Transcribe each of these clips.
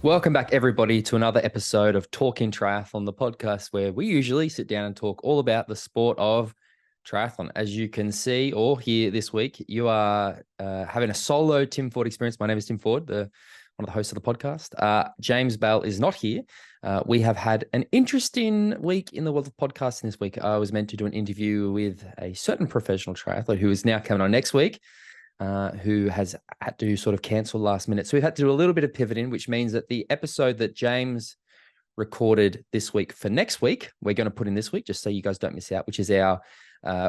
Welcome back, everybody, to another episode of Talking Triathlon, the podcast where we usually sit down and talk all about the sport of triathlon. As you can see or hear this week, you are having a solo Tim Ford experience. My name is Tim Ford, one of the hosts of the podcast. James Bell is not here. We have had an interesting week in the world of podcasting this week. I was meant to do an interview with a certain professional triathlete who is now coming on next week. Who has had to sort of cancel last minute. So we've had to do a little bit of pivoting, which means that the episode that James recorded this week for next week, we're going to put in this week, just so you guys don't miss out, which is our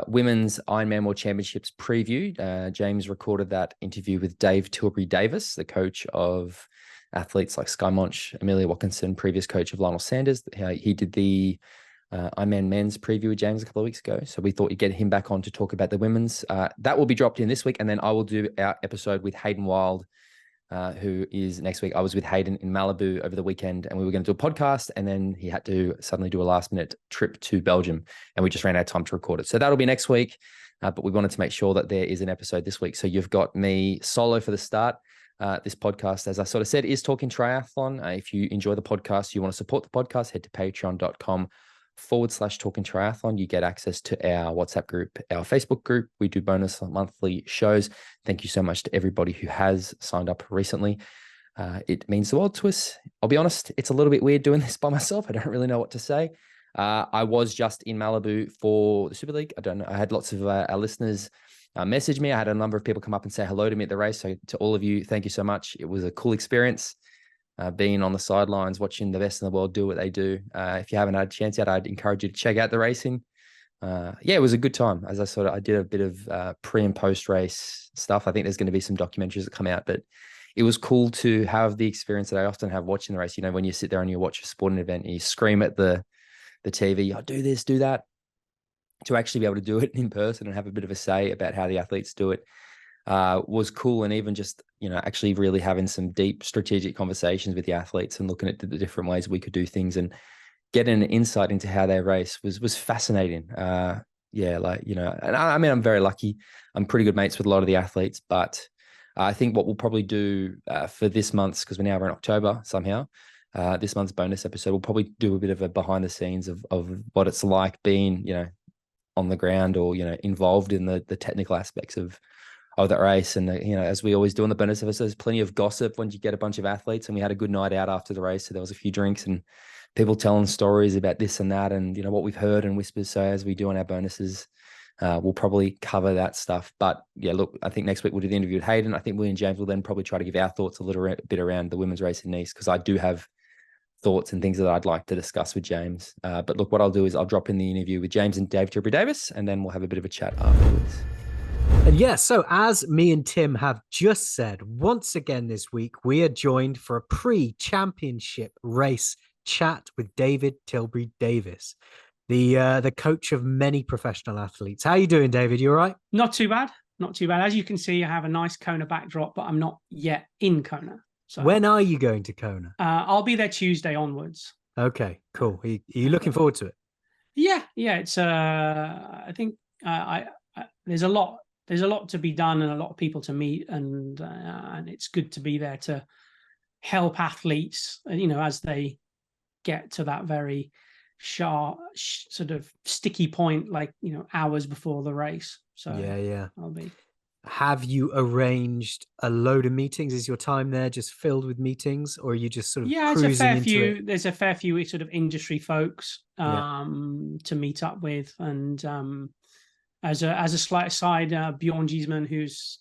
Women's Ironman World Championships preview. James recorded that interview with David Tilbury-Davis, the coach of athletes like Skye Moench, Amelia Watkinson, previous coach of Lionel Sanders. He did the Ironman men's preview with James a couple of weeks ago. So we thought you'd get him back on to talk about the women's. That will be dropped in this week. And then I will do our episode with Hayden Wilde, who is next week. I was with Hayden in Malibu over the weekend and we were going to do a podcast. And then he had to suddenly do a last minute trip to Belgium and we just ran out of time to record it. So that'll be next week. But we wanted to make sure that there is an episode this week. So you've got me solo for the start. This podcast, as I sort of said, is Talking Triathlon. If you enjoy the podcast, you want to support the podcast, head to patreon.com/Talking Triathlon. You get access to our WhatsApp group, our Facebook group. We do bonus monthly shows. Thank you so much to everybody who has signed up recently. It means the world to us. I'll be honest, it's a little bit weird doing this by myself. I don't really know what to say. I was just in Malibu for the Super League. I don't know. I had lots of our listeners message me. I had a number of people come up and say hello to me at the race. So to all of you, thank you so much. It was a cool experience. Being on the sidelines, watching the best in the world do what they do. If you haven't had a chance yet, I'd encourage you to check out the racing. It was a good time. As I did a bit of pre and post race stuff. I think there's going to be some documentaries that come out, but it was cool to have the experience that I often have watching the race. You know, when you sit there and you watch a sporting event and you scream at the TV, do this, do that, to actually be able to do it in person and have a bit of a say about how the athletes do it. Was cool. And even just, actually really having some deep strategic conversations with the athletes and looking at the different ways we could do things and getting an insight into how they race was fascinating. And I mean, I'm very lucky. I'm pretty good mates with a lot of the athletes, but I think what we'll probably do for this month's, because we're in October somehow, this month's bonus episode, we'll probably do a bit of a behind the scenes of what it's like being, on the ground or, involved in the technical aspects of that race. And, as we always do in the bonus episodes, there's plenty of gossip when you get a bunch of athletes, and we had a good night out after the race. So there was a few drinks and people telling stories about this and that and, what we've heard and whispers. So as we do on our bonuses, we'll probably cover that stuff. But yeah, look, I think next week we'll do the interview with Hayden. I think we and James will then probably try to give our thoughts a little bit around the women's race in Nice, because I do have thoughts and things that I'd like to discuss with James. But look, what I'll do is I'll drop in the interview with James and Dave Tilbury-Davis, and then we'll have a bit of a chat afterwards. And yes, so as me and Tim have just said, once again this week, we are joined for a pre-championship race chat with David Tilbury-Davis, the coach of many professional athletes. How are you doing, David? You all right? Not too bad. Not too bad. As you can see, I have a nice Kona backdrop, but I'm not yet in Kona. So when are you going to Kona? I'll be there Tuesday onwards. Okay, cool. Are you looking forward to it? Yeah. It's I think there's a lot to be done and a lot of people to meet, and it's good to be there to help athletes, as they get to that very sharp sort of sticky point, like, hours before the race. So yeah. I'll be. Have you arranged a load of meetings? Is your time there just filled with meetings, or are you just sort of cruising into it? There's a fair few sort of industry folks to meet up with, and as a slight aside, Bjorn Giesman, who's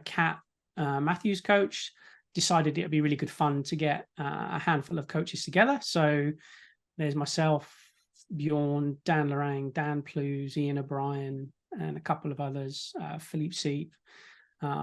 Kat Matthews' coach, decided it would be really good fun to get a handful of coaches together. So there's myself, Bjorn, Dan Lorang, Dan Plews, Ian O'Brien, and a couple of others, Philippe Seep,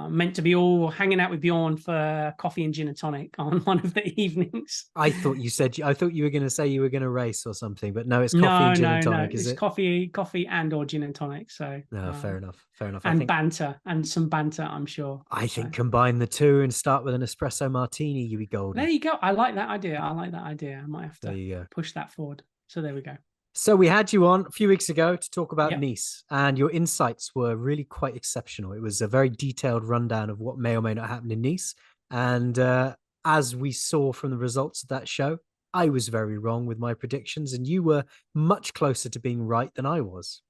meant to be all hanging out with Bjorn for coffee and gin and tonic on one of the evenings. I thought you were going to say you were going to race or something, but no, it's coffee and gin and tonic, is it? Coffee and or gin and tonic. So no, fair enough. And banter, and some banter, I'm sure. I think combine the two and start with an espresso martini, you be golden. There you go. I like that idea. I might have to push that forward. So there we go. So we had you on a few weeks ago to talk about Nice, and your insights were really quite exceptional. It was a very detailed rundown of what may or may not happen in Nice. And as we saw from the results of that show, I was very wrong with my predictions, and you were much closer to being right than I was.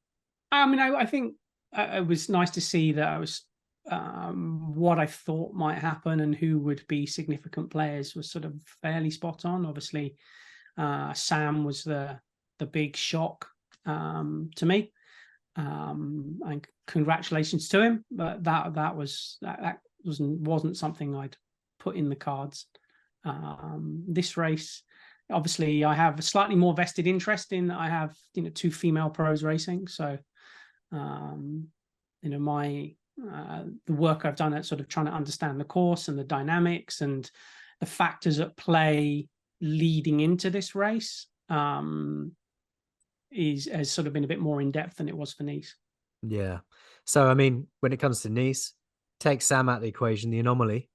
I mean, I think it was nice to see that I was what I thought might happen and who would be significant players was sort of fairly spot on. Obviously, Sam was the big shock to me, and congratulations to him. But that wasn't something I'd put in the cards. This race, obviously, I have a slightly more vested interest in. I have 2 female pros racing, so my the work I've done at sort of trying to understand the course and the dynamics and the factors at play leading into this race has sort of been a bit more in depth than it was for Nice. Yeah. So, I mean, when it comes to Nice, take Sam out of the equation, the anomaly.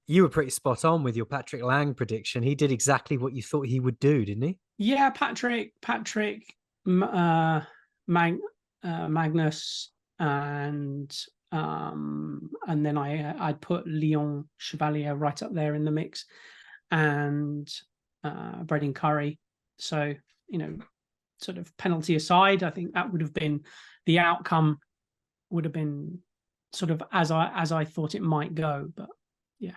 You were pretty spot on with your Patrick Lang prediction. He did exactly what you thought he would do, didn't he? Yeah, Patrick, Magnus, and then I'd put Leon Chevalier right up there in the mix, and Braden Curry. So sort of penalty aside, I think that would have been the outcome. Would have been sort of as I thought it might go, but yeah.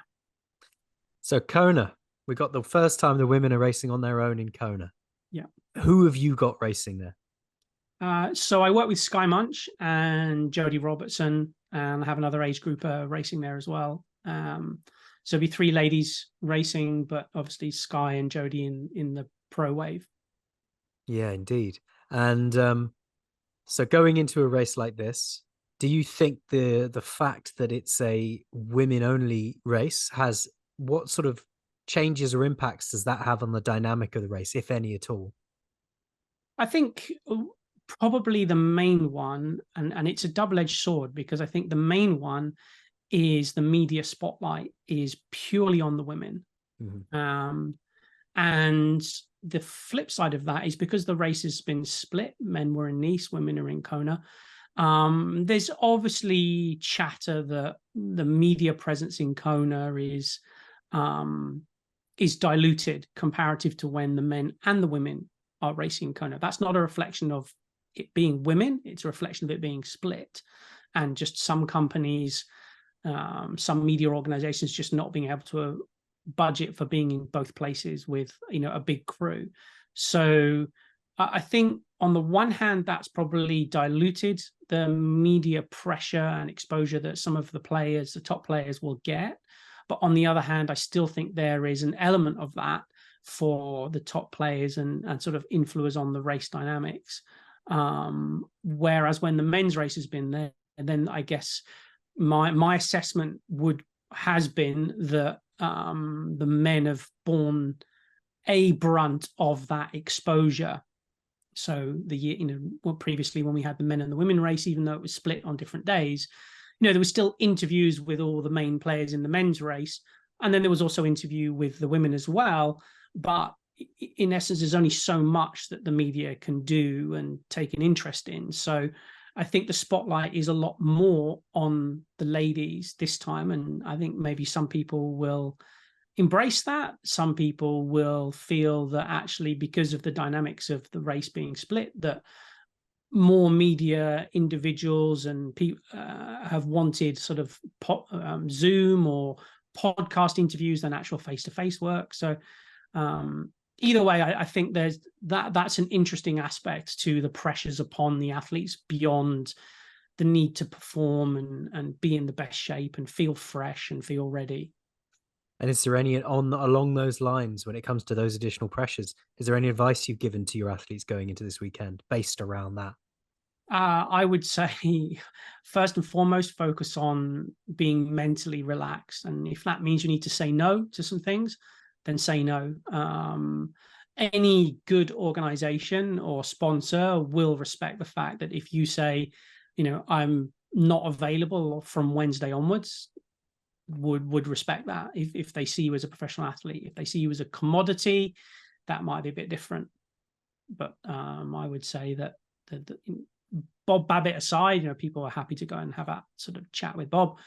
So Kona, we got the first time the women are racing on their own in Kona. Yeah. Who have you got racing there? So I work with Sky Munch and Jodie Robertson, and I have another age grouper racing there as well. So it'll be 3 ladies racing, but obviously Sky and Jodie in the pro wave. Yeah, indeed. And so going into a race like this, do you think the fact that it's a women only race has what sort of changes or impacts does that have on the dynamic of the race, if any at all? I think probably the main one, and it's a double-edged sword, because I think the main one is the media spotlight is purely on the women. Mm-hmm. And the flip side of that is because the race has been split, men were in Nice, women are in Kona. There's obviously chatter that the media presence in Kona is diluted comparative to when the men and the women are racing Kona. That's not a reflection of it being women, it's a reflection of it being split, and just some companies, some media organizations just not being able to budget for being in both places with a big crew. So I think on the one hand that's probably diluted the media pressure and exposure that some of the players, the top players, will get. But on the other hand, I still think there is an element of that for the top players and sort of influence on the race dynamics. Whereas when the men's race has been there, and then I guess my assessment has been that the men have borne a brunt of that exposure. So the year, previously when we had the men and the women race, even though it was split on different days, there were still interviews with all the main players in the men's race. And then there was also interview with the women as well. But in essence, there's only so much that the media can do and take an interest in. So I think the spotlight is a lot more on the ladies this time. And I think maybe some people will embrace that. Some people will feel that actually, because of the dynamics of the race being split, that more media individuals and people have wanted sort of Zoom or podcast interviews than actual face-to-face work. So either way, I think there's that's an interesting aspect to the pressures upon the athletes beyond the need to perform and be in the best shape and feel fresh and feel ready. And is there any along those lines, when it comes to those additional pressures, is there any advice you've given to your athletes going into this weekend based around that? I would say, first and foremost, focus on being mentally relaxed. And if that means you need to say no to some things, then say no. Any good organization or sponsor will respect the fact that if you say, I'm not available from Wednesday onwards, would respect that. If they see you as a professional athlete, if they see you as a commodity, that might be a bit different. But I would say that Bob Babbitt aside, people are happy to go and have a sort of chat with Bob.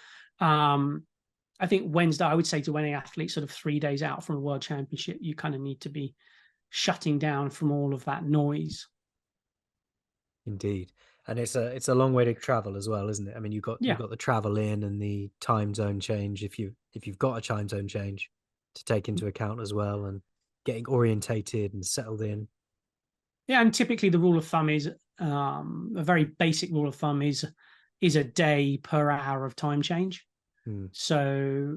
I think Wednesday, I would say to any athlete sort of 3 days out from a world championship, you kind of need to be shutting down from all of that noise. Indeed. And it's a long way to travel as well, isn't it? I mean, you've got the travel in and the time zone change, if you've got a time zone change to take into account as well, and getting orientated and settled in. Yeah, and typically the rule of thumb is a very basic rule of thumb is a day per hour of time change. So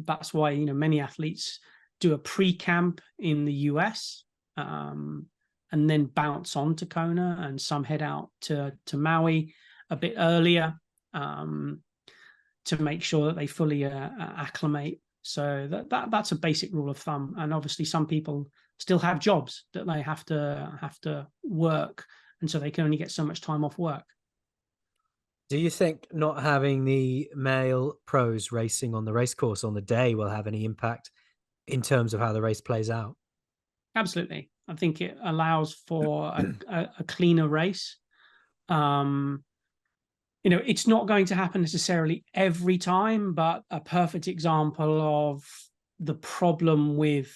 that's why, you know, many athletes do a pre-camp in the US and then bounce on to Kona, and some head out to Maui a bit earlier to make sure that they fully acclimate. So that's a basic rule of thumb. And obviously some people still have jobs that they have to work, and so they can only get so much time off work. Do you think not having the male pros racing on the race course on the day will have any impact in terms of how the race plays out? Absolutely. I think it allows for a cleaner race. You know, it's not going to happen necessarily every time, but a perfect example of the problem with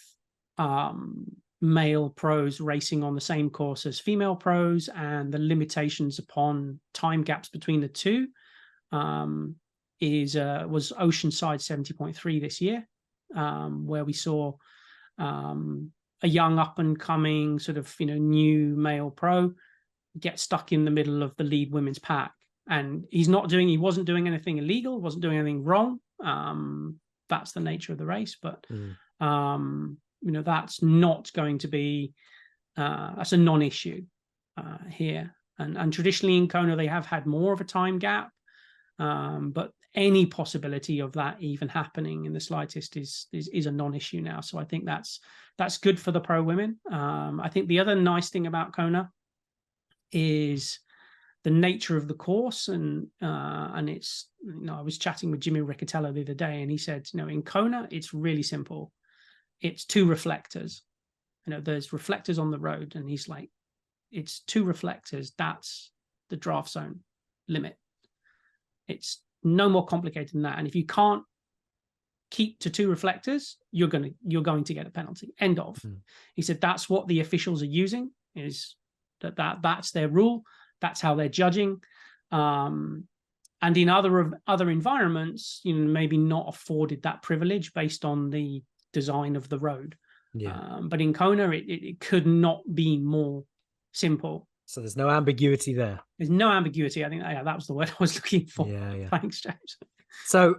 male pros racing on the same course as female pros and the limitations upon time gaps between the two was Oceanside 70.3 this year, where we saw a young up and coming sort of, you know, new male pro get stuck in the middle of the lead women's pack, and he wasn't doing anything illegal, wasn't doing anything wrong. That's the nature of the race, but you know, that's not going to be that's a non-issue here. And traditionally in Kona they have had more of a time gap, but any possibility of that even happening in the slightest is a non-issue now. So I think that's good for the pro women. I think the other nice thing about Kona is the nature of the course, and it's, you know, I was chatting with Jimmy Riccatello the other day, and he said, you know, in Kona it's really simple. It's 2 reflectors. You know, there's reflectors on the road, and he's like, it's 2 reflectors. That's the draft zone limit. It's no more complicated than that. And if you can't keep to 2 reflectors, you're going to get a penalty. End of. He said that's what the officials are using, is that's their rule. That's how they're judging. And in other environments, you know, maybe not afforded that privilege based on the design of the road. But in Kona it could not be more simple. So there's no ambiguity there. There's no ambiguity. I think that was the word I was looking for. Yeah. Thanks, James. So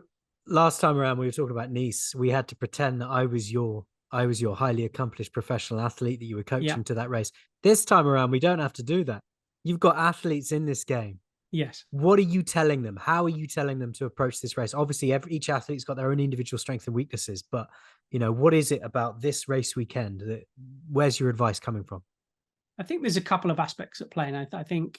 last time around we were talking about Nice. We had to pretend that I was your highly accomplished professional athlete that you were coaching to that race. This time around we don't have to do that. You've got athletes in this game. Yes. What are you telling them? How are you telling them to approach this race? Obviously, each athlete's got their own individual strengths and weaknesses, but, you know, what is it about this race weekend? Where's your advice coming from? I think there's a couple of aspects at play, and I think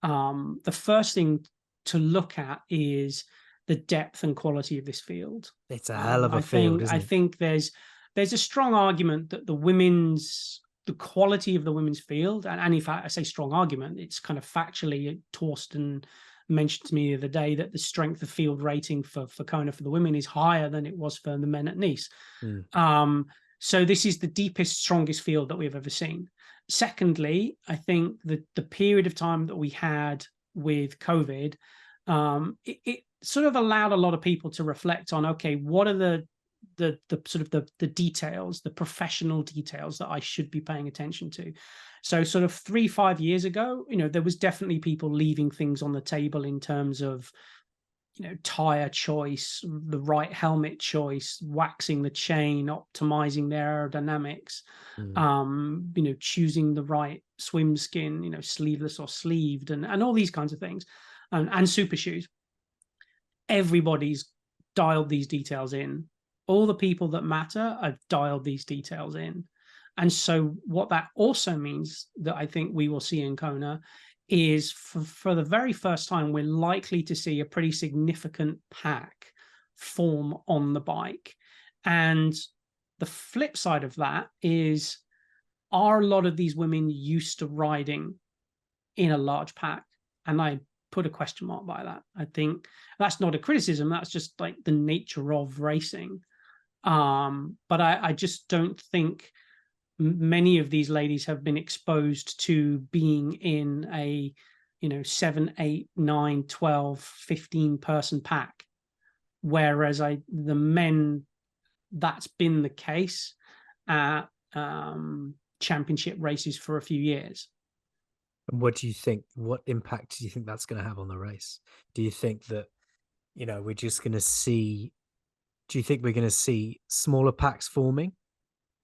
the first thing to look at is the depth and quality of this field. It's a hell of a field, isn't it? I think there's a strong argument that the quality of the women's field, and in fact, I say strong argument, it's kind of factually, Torsten mentioned to me the other day that the strength of field rating for Kona for the women is higher than it was for the men at Nice. So this is the deepest, strongest field that we've ever seen. Secondly, I think that the period of time that we had with COVID, it sort of allowed a lot of people to reflect on, okay, what are the sort of the details, the professional details that I should be paying attention to. So sort of 3-5 years ago, you know, there was definitely people leaving things on the table in terms of, you know, tire choice, the right helmet choice, waxing the chain, optimizing their aerodynamics, you know, choosing the right swim skin, you know, sleeveless or sleeved, and all these kinds of things, and super shoes. Everybody's dialed these details in. All the people that matter have dialed these details in. And so what that also means that I think we will see in Kona is for the very first time, we're likely to see a pretty significant pack form on the bike. And the flip side of that is, are a lot of these women used to riding in a large pack? And I put a question mark by that. I think that's not a criticism. That's just like the nature of racing. But I just don't think many of these ladies have been exposed to being in a 7, 8, 9, 12, 15 person pack, whereas the men, that's been the case at championship races for a few years. And what do you think? What impact do you think that's going to have on the race? Do you think that we're just going to see? Do you think we're going to see smaller packs forming,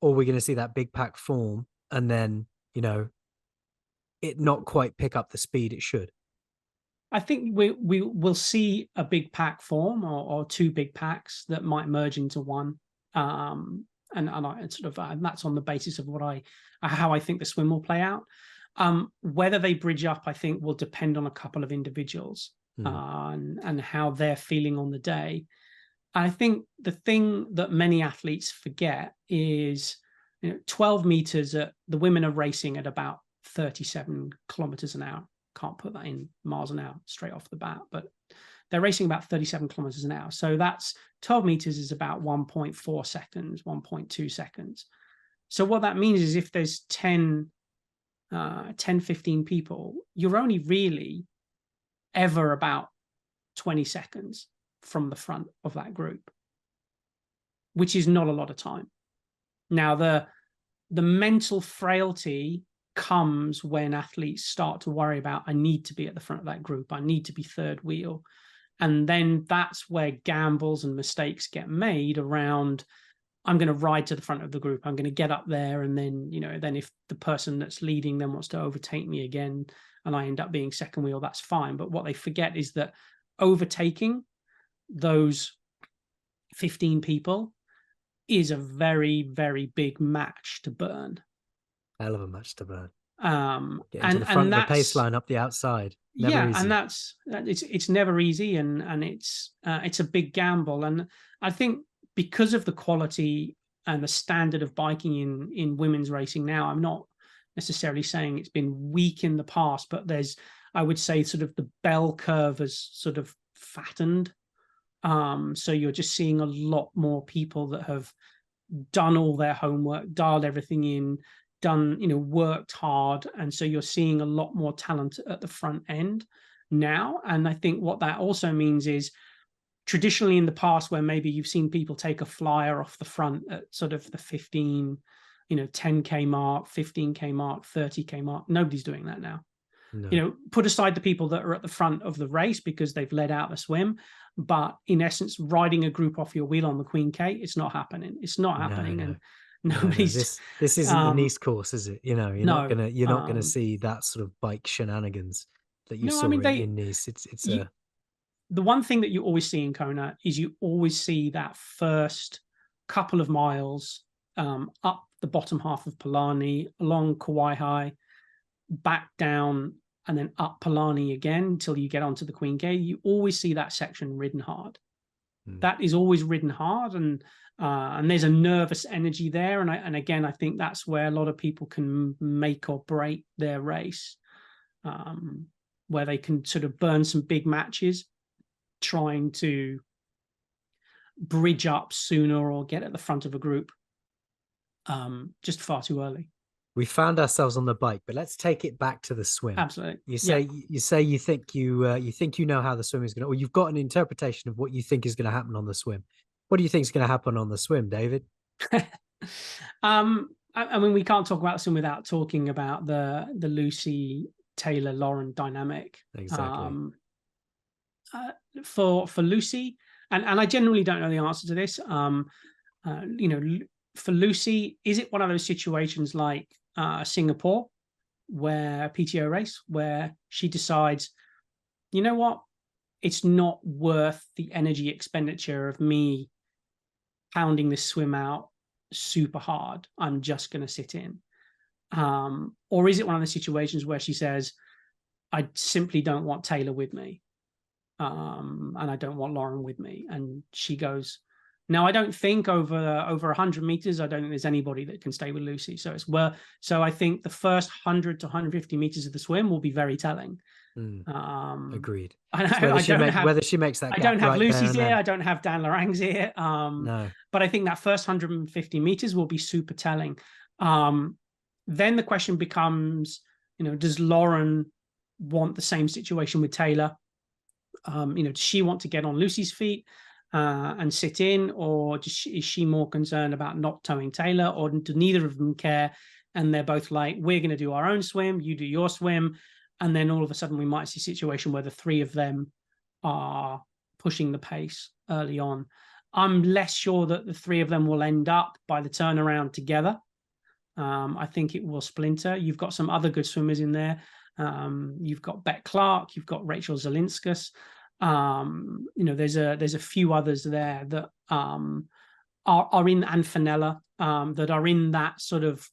or we're going to see that big pack form and then it not quite pick up the speed it should? I think we will see a big pack form, or two big packs that might merge into one. And that's on the basis of how I think the swim will play out. Whether they bridge up, I think, will depend on a couple of individuals and how they're feeling on the day. I think the thing that many athletes forget is 12 meters, the women are racing at about 37 kilometers an hour. Can't put that in miles an hour straight off the bat, but they're racing about 37 kilometers an hour. So that's 12 meters is about 1.4 seconds, 1.2 seconds. So what that means is if there's 10, 15 people, you're only really ever about 20 seconds from the front of that group, which is not a lot of time. Now, the mental frailty comes when athletes start to worry about, I need to be at the front of that group, I need to be third wheel. And then that's where gambles and mistakes get made around, I'm going to ride to the front of the group, I'm going to get up there, and then then if the person that's leading them wants to overtake me again and I end up being second wheel, that's fine. But what they forget is that overtaking those 15 people is a very, very big match to burn. Hell of a match to burn. Get into the front of the pace line up the outside. Never easy. And it's never easy, and it's a big gamble. And I think because of the quality and the standard of biking in women's racing now, I'm not necessarily saying it's been weak in the past, but I would say sort of the bell curve has sort of fattened. So you're just seeing a lot more people that have done all their homework, dialed everything in, worked hard. And so you're seeing a lot more talent at the front end now. And I think what that also means is, traditionally in the past, where maybe you've seen people take a flyer off the front at sort of the 15, 10K mark, 15K mark, 30K mark, nobody's doing that now. No. Put aside the people that are at the front of the race because they've led out the swim, but in essence, riding a group off your wheel on the Queen K, it's not happening. It's not happening. No. And nobody's this isn't the Nice course, is it? You're not gonna see that sort of bike shenanigans that you saw in Nice. The one thing that you always see in Kona is you always see that first couple of miles up the bottom half of Palani, along Kauai High, back down, and then up Palani again until you get onto the Queen K. You always see that section ridden hard. That is always ridden hard, and there's a nervous energy there. And again, I think that's where a lot of people can make or break their race, where they can sort of burn some big matches trying to bridge up sooner or get at the front of a group just far too early. We found ourselves on the bike, but let's take it back to the swim. Absolutely. You think you know how the swim is going to, or you've got an interpretation of what you think is going to happen on the swim. What do you think is going to happen on the swim, David? I mean, we can't talk about the swim without talking about the Lucy Taylor Lauren dynamic. Exactly. For Lucy, and I generally don't know the answer to this. For Lucy, is it one of those situations like Singapore, where a PTO race, where she decides, you know what, it's not worth the energy expenditure of me pounding this swim out super hard, I'm just going to sit in? Or is it one of the situations where she says, I simply don't want Taylor with me, and I don't want Lauren with me, and she goes? Now, I don't think over 100 meters, I don't think there's anybody that can stay with Lucy. So I think the first 100 to 150 meters of the swim will be very telling. Agreed. Whether she makes that I gap don't have right Lucy's there here. I don't have Dan Lorang's here. No. But I think that first 150 meters will be super telling. Then the question becomes, does Lauren want the same situation with Taylor? Does she want to get on Lucy's feet and sit in, or is she more concerned about not towing Taylor, or do neither of them care? And they're both like, we're going to do our own swim, you do your swim. And then all of a sudden we might see a situation where the three of them are pushing the pace early on. I'm less sure that the three of them will end up by the turnaround together. I think it will splinter. You've got some other good swimmers in there. You've got Beck Clark, you've got Rachel Zelinskas. There's a few others there that are in, and Fenella, that are in that sort of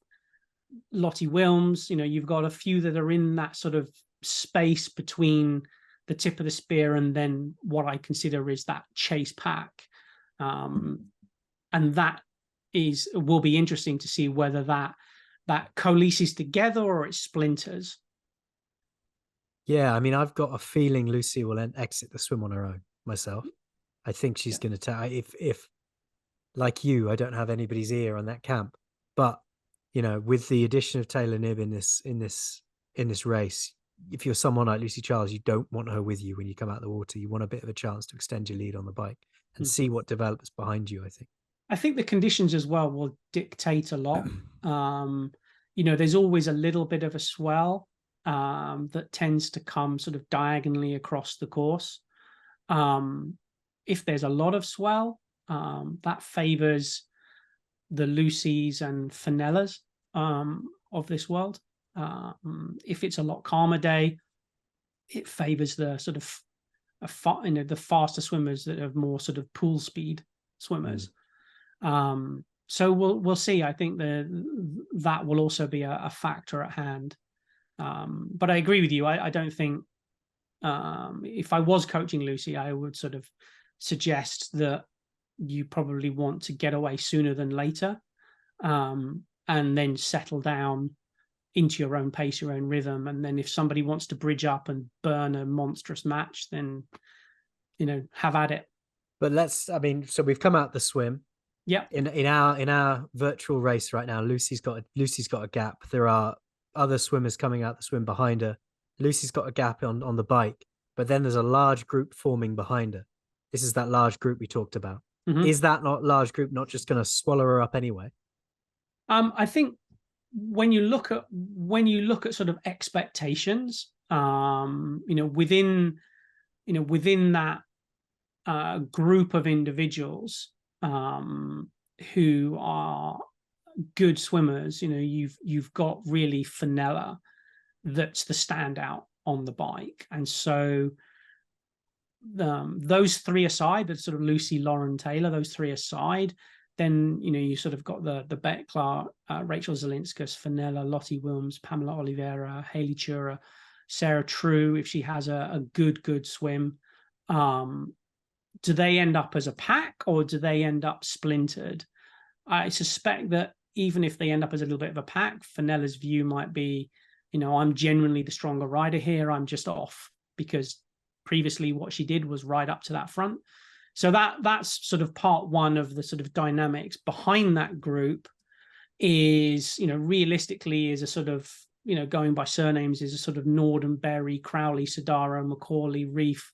Lottie Wilms. You've got a few that are in that sort of space between the tip of the spear and then what I consider is that chase pack. And that will be interesting to see whether that coalesces together or it splinters. Yeah, I mean, I've got a feeling Lucy will exit the swim on her own myself. I think she's going to if like you, I don't have anybody's ear on that camp. But, with the addition of Taylor Knibb in this race, if you're someone like Lucy Charles, you don't want her with you when you come out of the water. You want a bit of a chance to extend your lead on the bike and see what develops behind you, I think the conditions as well will dictate a lot. There's always a little bit of a swell that tends to come sort of diagonally across the course. If there's a lot of swell, that favors the Lucys and Fenellas of this world. If it's a lot calmer day, it favors the sort of the faster swimmers that have more sort of pool speed swimmers. So we'll see. I think that will also be a factor at hand. But I agree with you. I don't think if I was coaching Lucy, I would sort of suggest that you probably want to get away sooner than later, and then settle down into your own pace, your own rhythm. And then if somebody wants to bridge up and burn a monstrous match, then, have at it. But so we've come out the swim. Yeah. In our virtual race right now, Lucy's got a gap. There are other swimmers coming out the swim behind her. Lucy's got a gap on the bike, but then there's a large group forming behind her. This is that large group we talked about. Mm-hmm. Is that large group not just going to swallow her up anyway? I think when you look at sort of expectations, within that group of individuals who are good swimmers, you've got really Fenella that's the standout on the bike. And so those three aside, the sort of Lucy, Lauren, Taylor, those three aside, then you sort of got the Beck Clark, Rachel Zelinskas, Fenella, Lottie Wilms, Pamela Oliveira, Hayley Chura, Sarah True, if she has a good swim. Do they end up as a pack or do they end up splintered? I suspect that even if they end up as a little bit of a pack, Fenella's view might be, I'm genuinely the stronger rider here. I'm just off because previously what she did was ride up to that front. So that's sort of part one of the sort of dynamics behind that group is, realistically is a sort of, going by surnames is a sort of Norden, Berry, Crowley, Sodaro, Macaulay, Reef,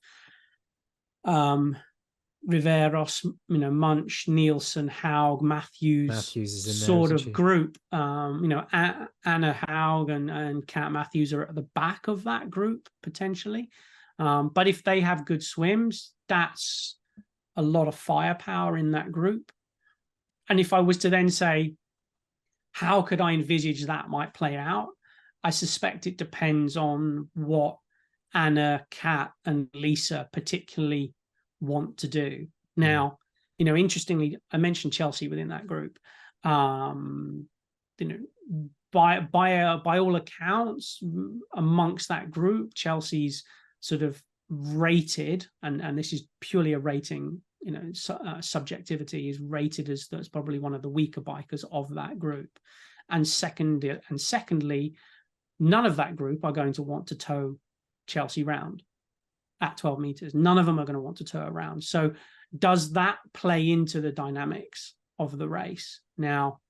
Riveros, Munch, Nielsen, Haug, Matthews is in there, sort of group. Anna Haug and Kat Matthews are at the back of that group potentially. But if they have good swims, that's a lot of firepower in that group. And if I was to then say, how could I envisage that might play out? I suspect it depends on what Anna, Kat, and Lisa particularly want to do. Now, interestingly, I mentioned Chelsea within that group. By all accounts, amongst that group, Chelsea's sort of rated, and this is purely a rating, subjectivity, is rated as that's probably one of the weaker bikers of that group. And secondly, none of that group are going to want to tow Chelsea round at 12 meters. None of them are going to want to tow around. So does that play into the dynamics of the race? Now,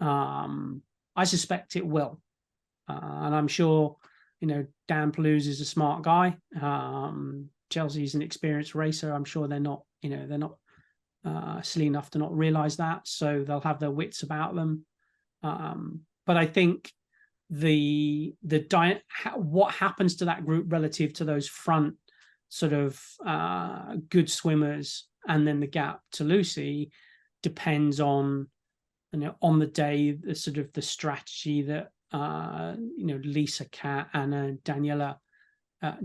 I suspect it will. And I'm sure, Dan Pelouse is a smart guy. Chelsea's an experienced racer. I'm sure they're not silly enough to not realize that. So they'll have their wits about them. But I think what happens to that group relative to those front sort of good swimmers and then the gap to Lucy depends on the day, the sort of the strategy that Lisa, Kat, and Daniela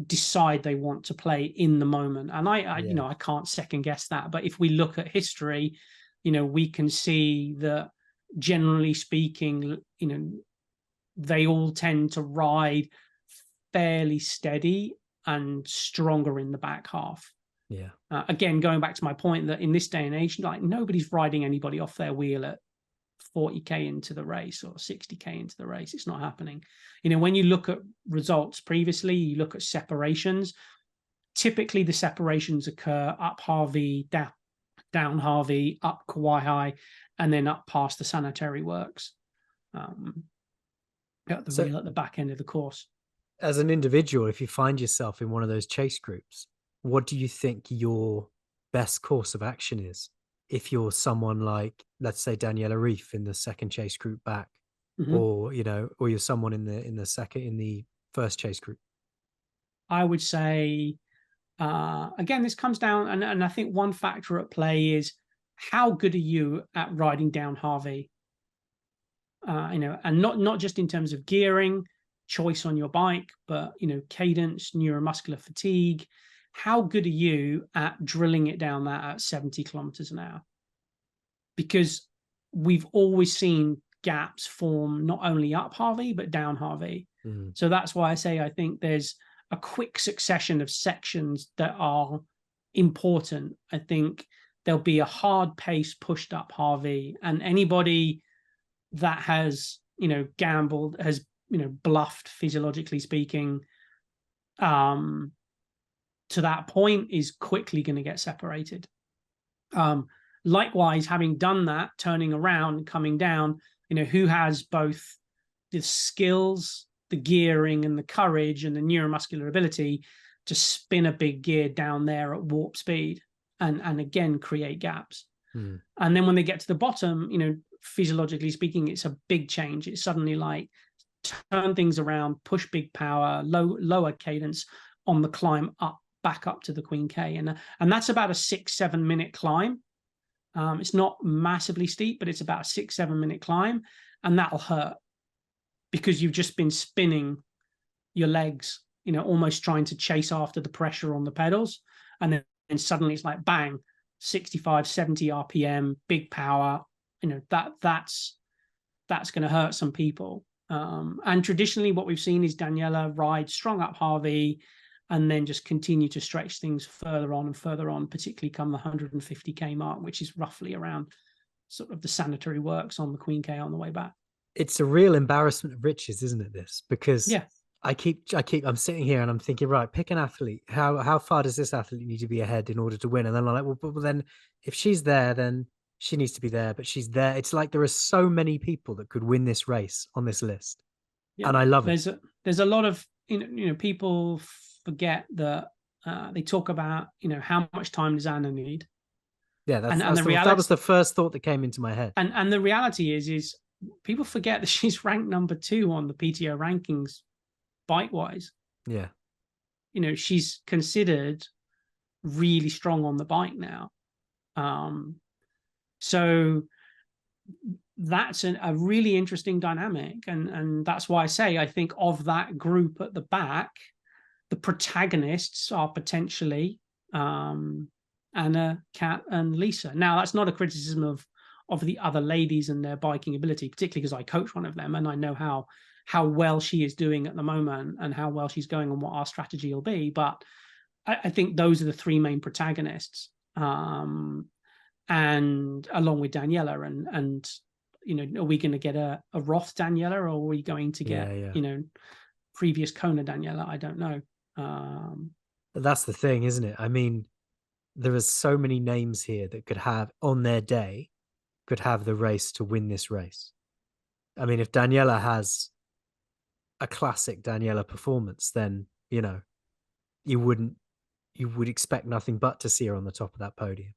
decide they want to play in the moment. And I can't second guess that. But if we look at history, we can see that generally speaking, they all tend to ride fairly steady and stronger in the back half. Yeah. Again, going back to my point that in this day and age, like nobody's riding anybody off their wheel at 40k into the race or 60k into the race. It's not happening. When you look at results previously, you look at separations. Typically, the separations occur up Harvey, down Harvey, up Kauai High, and then up past the sanitary works. At the back end of the course. As an individual, if you find yourself in one of those chase groups, what do you think your best course of action is? If you're someone like, let's say, Daniela Ryf in the second chase group back, or you're someone in the first chase group. I would say, again, this comes down, and I think one factor at play is how good are you at riding down Harvey? And not just in terms of gearing, choice on your bike, but cadence, neuromuscular fatigue. How good are you at drilling it down that at 70 kilometers an hour? Because we've always seen gaps form not only up Harvey, but down Harvey. So that's why I say I think there's a quick succession of sections that are important. I think there'll be a hard pace pushed up Harvey, and anybody that has, gambled, has, bluffed, physiologically speaking, to that point is quickly going to get separated. Likewise, having done that, turning around, coming down, who has both the skills, the gearing and the courage and the neuromuscular ability to spin a big gear down there at warp speed and again, create gaps. And then when they get to the bottom, physiologically speaking, it's a big change. It's suddenly like turn things around, push big power, lower cadence on the climb back up to the Queen K. And that's about a 6-7 minute climb. It's not massively steep, but it's about a 6-7 minute climb, and that'll hurt because you've just been spinning your legs, almost trying to chase after the pressure on the pedals. And then suddenly it's like, bang, 65, 70 RPM, big power, that's going to hurt some people. And traditionally what we've seen is Daniela ride strong up Harvey and then just continue to stretch things further on and further on, particularly come the 150k mark, which is roughly around sort of the sanitary works on the Queen K on the way back. It's a real embarrassment of riches, isn't it, this? Because yeah. I'm sitting here and I'm thinking, right, pick an athlete. How far does this athlete need to be ahead in order to win? And then I'm like, well, then if she's there, then she needs to be there, but she's there. It's like there are so many people that could win this race on this list. Yeah. And I love it. There's a lot of, people forget that they talk about, how much time does Anna need? Yeah, that was the first thought that came into my head. And the reality is people forget that she's ranked number 2 on the PTO rankings bike-wise. Yeah. She's considered really strong on the bike now. So that's a really interesting dynamic. And that's why I say, I think of that group at the back, the protagonists are potentially Anna, Kat, and Lisa. Now, that's not a criticism of the other ladies and their biking ability, particularly because I coach one of them and I know how well she is doing at the moment and how well she's going and what our strategy will be. But I think those are the 3 main protagonists. And along with Daniela and are we going to get a Roth Daniela, or are we going to get, previous Kona Daniela? I don't know. That's the thing, isn't it? I mean, there are so many names here that could have on their day, could have the race to win this race. I mean, if Daniela has a classic Daniela performance, then, you know, you would expect nothing but to see her on the top of that podium.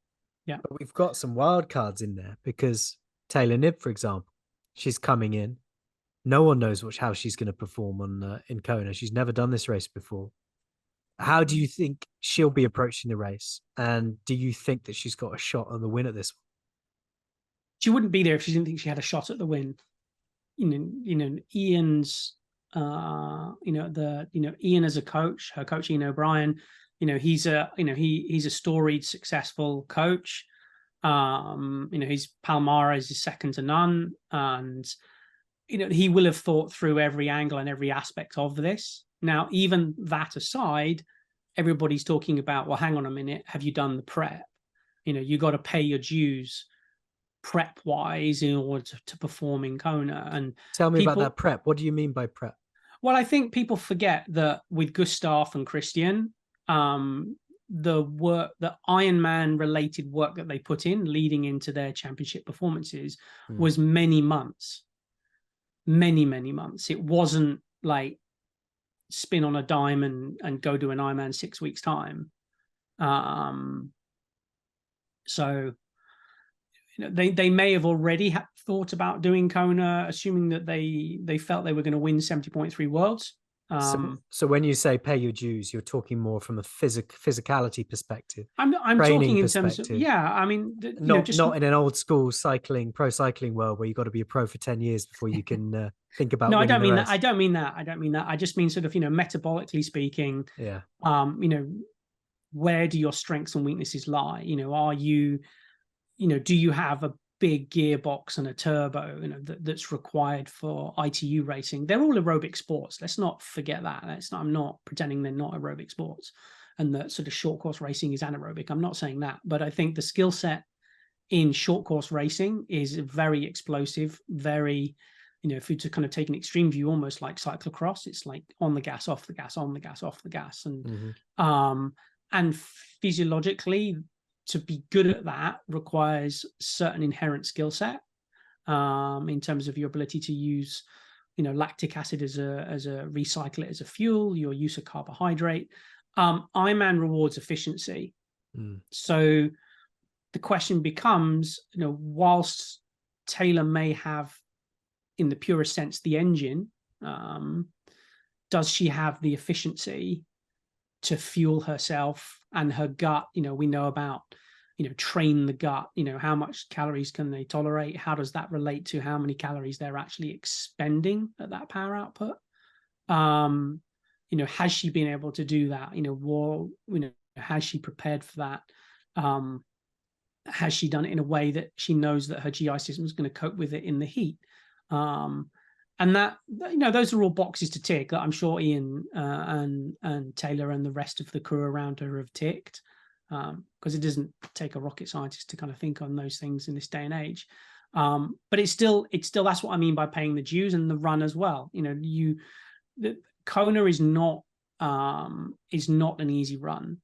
Yeah. But we've got some wild cards in there because Taylor Knibb, for example, she's coming in. No one knows how she's going to perform in Kona. She's never done this race before. How do you think she'll be approaching the race? And do you think that she's got a shot on the win at this one? She wouldn't be there if she didn't think she had a shot at the win. Ian's, Ian as a coach, her coach, Ian O'Brien, he's a storied, successful coach. His Palmares is second to none. And, he will have thought through every angle and every aspect of this. Now, even that aside, everybody's talking about, well, hang on a minute, have you done the prep? You got to pay your dues prep wise in order to perform in Kona. And tell me about that prep. What do you mean by prep? Well, I think people forget that with Gustav and Christian, the Ironman related work that they put in leading into their championship performances was many months. It wasn't like spin on a dime and go do an Ironman 6 weeks time. So they may have already thought about doing Kona, assuming that they felt they were going to win 70.3 worlds. So when you say pay your dues, you're talking more from a physicality perspective. I'm talking in terms of, I mean, not in an old school pro cycling world where you've got to be a pro for 10 years before you can think about. No, I don't mean that. I don't mean that. I just mean sort of, metabolically speaking. Yeah. Where do your strengths and weaknesses lie? Are you, do you have a big gearbox and a turbo, that's required for ITU racing? They're all aerobic sports. Let's not forget that. I'm not pretending they're not aerobic sports and that sort of short course racing is anaerobic. I'm not saying that, but I think the skill set in short course racing is very explosive, very, if you to kind of take an extreme view, almost like cyclocross, it's like on the gas, off the gas, on the gas, off the gas. And physiologically, to be good at that requires certain inherent skill set in terms of your ability to use, lactic acid as a recycle it as a fuel, your use of carbohydrate. Ironman rewards efficiency. So the question becomes, whilst Taylor may have, in the purest sense, the engine, does she have the efficiency to fuel herself and her gut? We know about, train the gut, how much calories can they tolerate? How does that relate to how many calories they're actually expending at that power output? Has she been able to do that? Has she prepared for that? Has she done it in a way that she knows that her GI system is going to cope with it in the heat? And that, those are all boxes to tick that I'm sure Ian and Taylor and the rest of the crew around her have ticked, because it doesn't take a rocket scientist to kind of think on those things in this day and age. But it's still that's what I mean by paying the dues, and the run as well. Kona is not an easy run.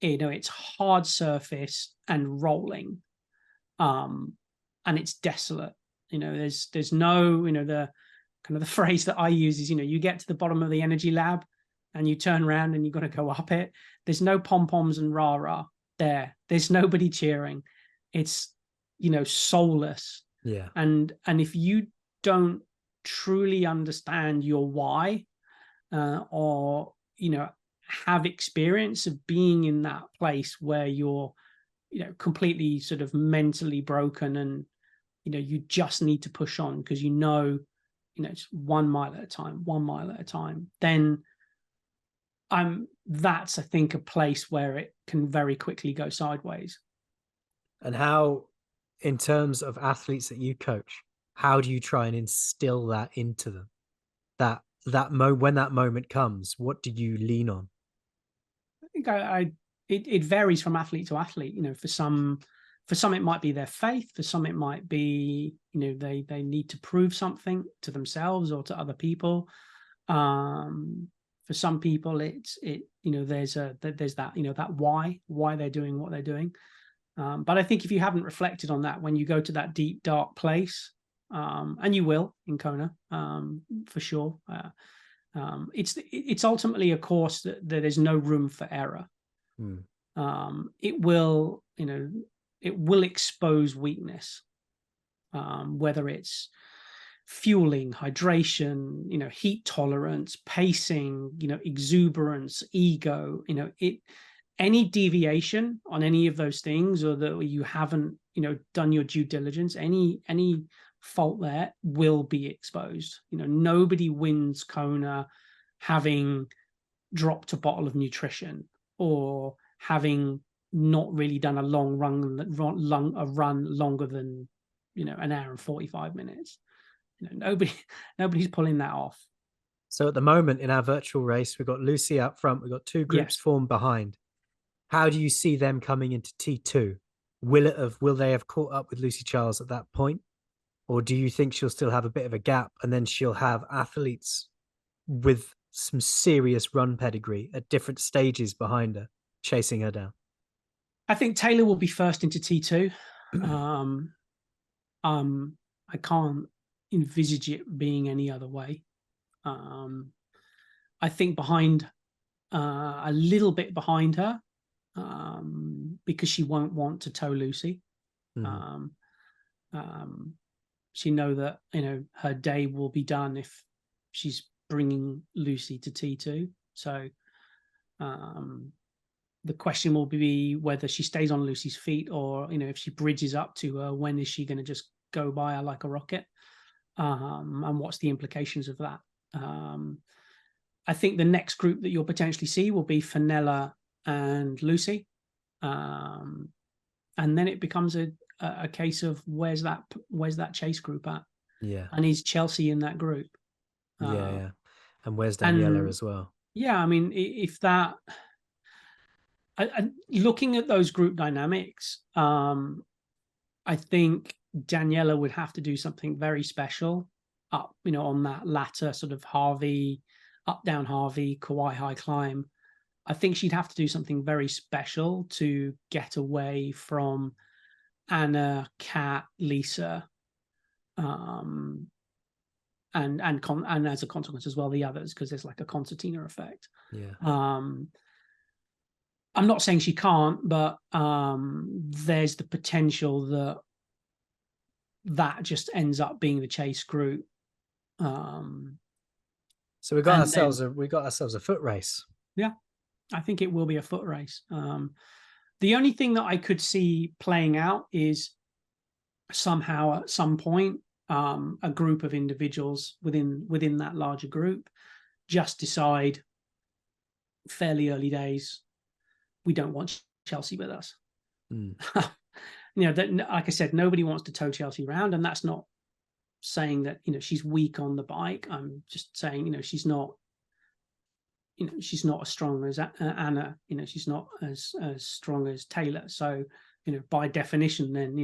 It's hard surface and rolling, and it's desolate. There's no, the kind of the phrase that I use is, you get to the bottom of the energy lab and you turn around and you've got to go up it. There's no pom-poms and rah-rah there. There's nobody cheering. It's, soulless. Yeah. And if you don't truly understand your why, or, have experience of being in that place where you're, completely sort of mentally broken and, you just need to push on because it's 1 mile at a time, then that's, I think, a place where it can very quickly go sideways. And how, in terms of athletes that you coach, how do you try and instill that into them? When that moment comes, what do you lean on? I think it varies from athlete to athlete. For some, it might be their faith. For some, it might be, they need to prove something to themselves or to other people. For For some people, there's that, that why they're doing what they're doing. But I think if you haven't reflected on that, when you go to that deep, dark place, and you will in Kona, for sure, it's ultimately a course that there's no room for error. It will expose weakness, whether it's fueling, hydration, heat tolerance, pacing, exuberance, ego, any deviation on any of those things, or that you haven't, done your due diligence, any fault there will be exposed. Nobody wins Kona having dropped a bottle of nutrition, or having not really done a run longer than, an hour and 45 minutes. Nobody's pulling that off. So at the moment in our virtual race, we've got Lucy out front. We've got two groups formed behind. How do you see them coming into T2? Will they have caught up with Lucy Charles at that point? Or do you think she'll still have a bit of a gap, and then she'll have athletes with some serious run pedigree at different stages behind her, chasing her down? I think Taylor will be first into T2. I can't envisage it being any other way. I think behind, a little bit behind her, because she won't want to tow Lucy. She know that her day will be done if she's bringing Lucy to T2. So the question will be whether she stays on Lucy's feet, or if she bridges up to her, when is she going to just go by her like a rocket? And what's the implications of that? I think the next group that you'll potentially see will be Fenella and Lucy, and then it becomes a case of where's that chase group at? Yeah, and is Chelsea in that group? Yeah. And where's Daniela as well? Yeah, I mean, if that, looking at those group dynamics, I think Daniela would have to do something very special up, on that latter sort of Harvey, up, down Harvey, Kauai high climb. I think she'd have to do something very special to get away from Anna, Kat, Lisa, and as a consequence as well, the others, because there's like a concertina effect. Yeah. I'm not saying she can't, but there's the potential that just ends up being the chase group. So we got ourselves a foot race. Yeah, I think it will be a foot race. The only thing that I could see playing out is somehow at some point, a group of individuals within that larger group just decide fairly early days, we don't want Chelsea with us. That, like I said, nobody wants to tow Chelsea around, and that's not saying that she's weak on the bike. I'm just saying she's not as strong as Anna. She's not as strong as Taylor. So by definition, then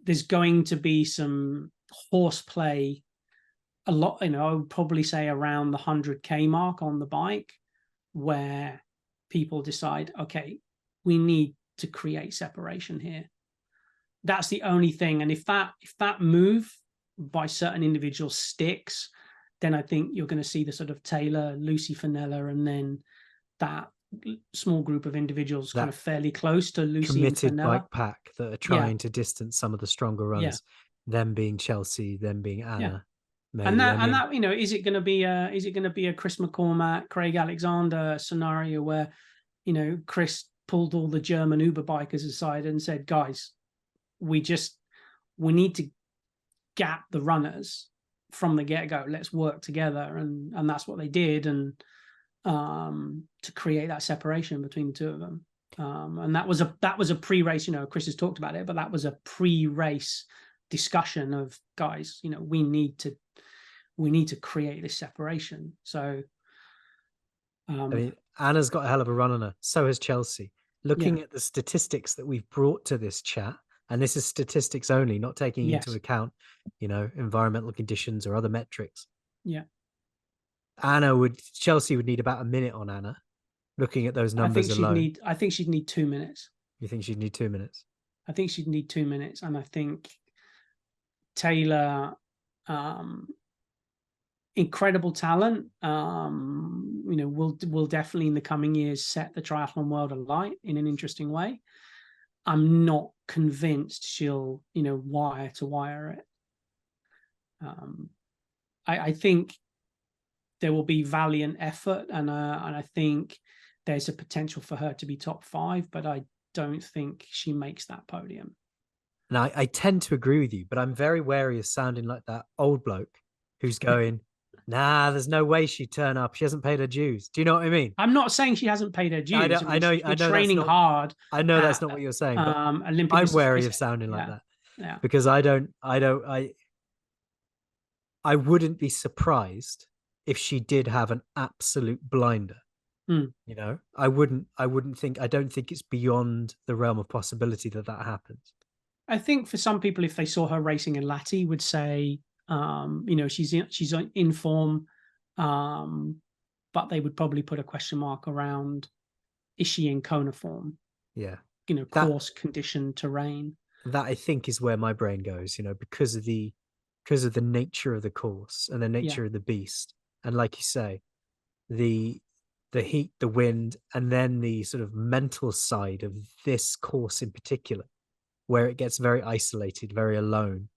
there's going to be some horseplay, a lot. I would probably say around the 100K mark on the bike, where people decide, okay, we need to create separation here. That's the only thing. And if that move by certain individuals sticks, then I think you're going to see the sort of Taylor, Lucy, Fenella, and then that small group of individuals kind of fairly close to Lucy and Fenella. Committed bike pack that are trying to distance some of the stronger runners. Them being Chelsea, them being Anna. Maybe. And that is it going to be a Chris McCormack, Craig Alexander scenario where Chris pulled all the German Uber bikers aside and said, guys, we need to gap the runners from the get-go. Let's work together, and that's what they did, and to create that separation between the two of them. And that was a pre-race. Chris has talked about it, but that was a pre-race discussion of, guys, we need to create this separation. So I mean, Anna's got a hell of a run on her. So has Chelsea. Looking at the statistics that we've brought to this chat, and this is statistics only, not taking into account, environmental conditions or other metrics. Yeah. Chelsea would need about a minute on Anna, looking at those numbers alone. I think she'd need 2 minutes. You think she'd need 2 minutes? I think she'd need 2 minutes. And I think Taylor, incredible talent, will definitely in the coming years set the triathlon world alight in an interesting way. I'm not convinced she'll, wire to wire it. I think there will be valiant effort, and I think there's a potential for her to be top 5, but I don't think she makes that podium. And I tend to agree with you, but I'm very wary of sounding like that old bloke who's going, nah, there's no way she'd turn up. She hasn't paid her dues. Do you know what I mean? I'm not saying she hasn't paid her dues. I know training hard. I know that's not what you're saying, but Olympic I'm wary of sounding like that. Yeah. Because I wouldn't be surprised if she did have an absolute blinder. I don't think it's beyond the realm of possibility that happens. I think for some people, if they saw her racing in Lati, would say, she's in form, but they would probably put a question mark around, is she in Kona form? Yeah. Course, condition, terrain. That I think is where my brain goes, because of the nature of the course and the nature of the beast. And like you say, the heat, the wind, and then the sort of mental side of this course in particular, where it gets very isolated, very alone.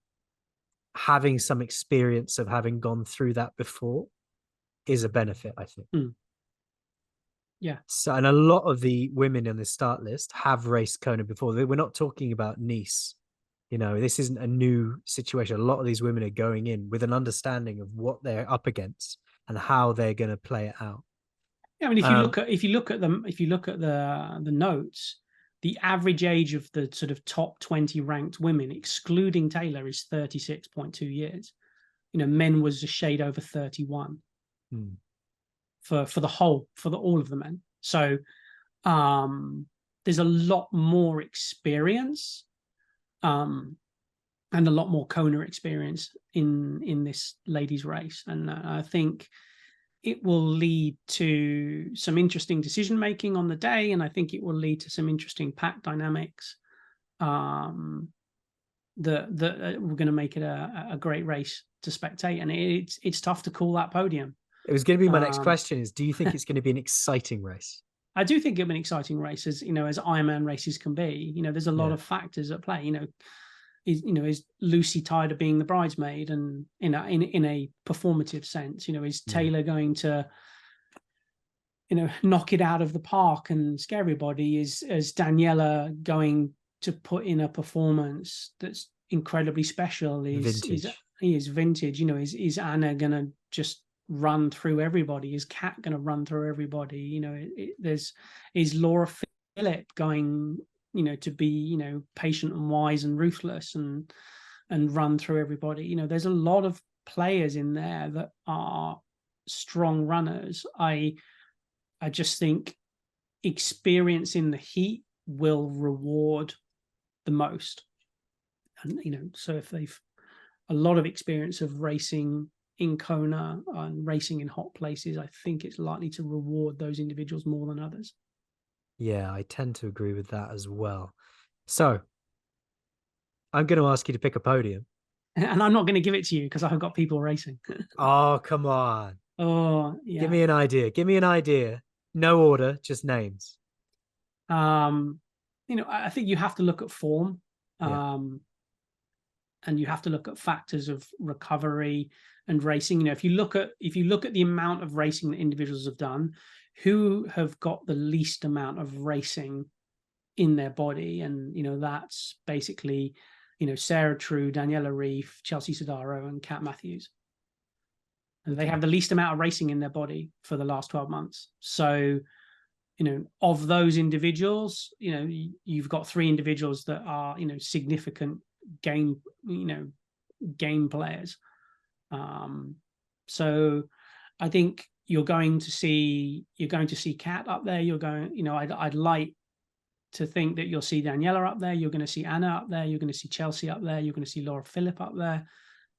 Having some experience of having gone through that before is a benefit, I think. Yeah. So, and a lot of the women on the start list have raced Kona before. We're not talking about Nice. This isn't a new situation. A lot of these women are going in with an understanding of what they're up against and how they're going to play it out. Yeah, I mean, if you look at the notes, the average age of the sort of top 20 ranked women, excluding Taylor, is 36.2 years. Men was a shade over 31 for all of the men. So there's a lot more experience and a lot more Kona experience in this ladies' race. And I think it will lead to some interesting decision making on the day, and I think it will lead to some interesting pack dynamics that we're going to make it a great race to spectate. And it's tough to call that podium. It was going to be my next question: is do you think it's going to be an exciting race? I do think it'll be an exciting race, as Ironman races can be. There's a lot of factors at play. Is Lucy tired of being the bridesmaid, and in a performative sense, is Taylor going to knock it out of the park and scare everybody? Is Daniela going to put in a performance that's incredibly special? Is vintage? Is Anna gonna just run through everybody? Is Kat gonna run through everybody? Is Laura Philipp going to be, patient and wise and ruthless and run through everybody? There's a lot of players in there that are strong runners. I just think experience in the heat will reward the most. And, so if they've a lot of experience of racing in Kona and racing in hot places, I think it's likely to reward those individuals more than others. Yeah, I tend to agree with that as well. So I'm going to ask you to pick a podium. And I'm not going to give it to you because I've got people racing. Oh, come on. Oh, yeah. Give me an idea. No order, just names. I think you have to look at form. And you have to look at factors of recovery and racing. If you look at the amount of racing that individuals have done, who have got the least amount of racing in their body, and that's basically Sarah True, Daniela Ryf, Chelsea Sodaro, and Kat Matthews. And they have the least amount of racing in their body for the last 12 months. So of those individuals, you've got 3 individuals that are significant game players. So I think you're going to see Kat up there. I'd like to think that you'll see Daniela up there. You're going to see Anna up there. You're going to see Chelsea up there. You're going to see Laura Philipp up there.